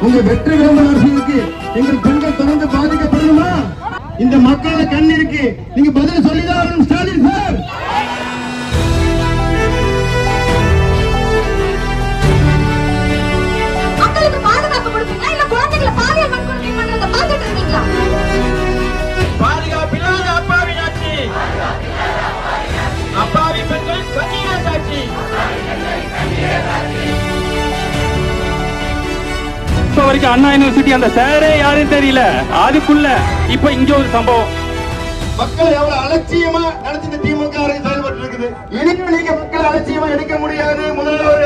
உங்க வெற்றி விளம்பர அரசுக்கு எங்கள் பெண்கள் தொடர்ந்து பாதிக்கப்படணுமா? இந்த மக்களோட கண் இருக்கு, நீங்க பதில் சொல்லிதான் ஸ்டாலின் சார். மக்களுக்கு பாதுகாப்பு கொடுப்பீங்களா இல்ல குழந்தைகளை பாலியல் வன்கொடுமை பண்றத பாத்துட்டு இருக்கீங்களா? பாதுகாப்பில்லாத அப்பாவி ஆட்சி, அப்பாவி பெண்கள் கண்ணீர சாட்சி. இப்ப வரைக்கும் அண்ணா யூனிவர்சிட்டி அந்த சாரே யாரும் தெரியல. அதுக்குள்ள இப்ப இங்க ஒரு சம்பவம். மக்கள் எவ்வளவு அலட்சியமா நினைச்சு திமுக செயல்பட்டு இருக்குது. இனிமே நீங்க மக்கள் அலட்சியமா எடுக்க முடியாது. முதல்வர்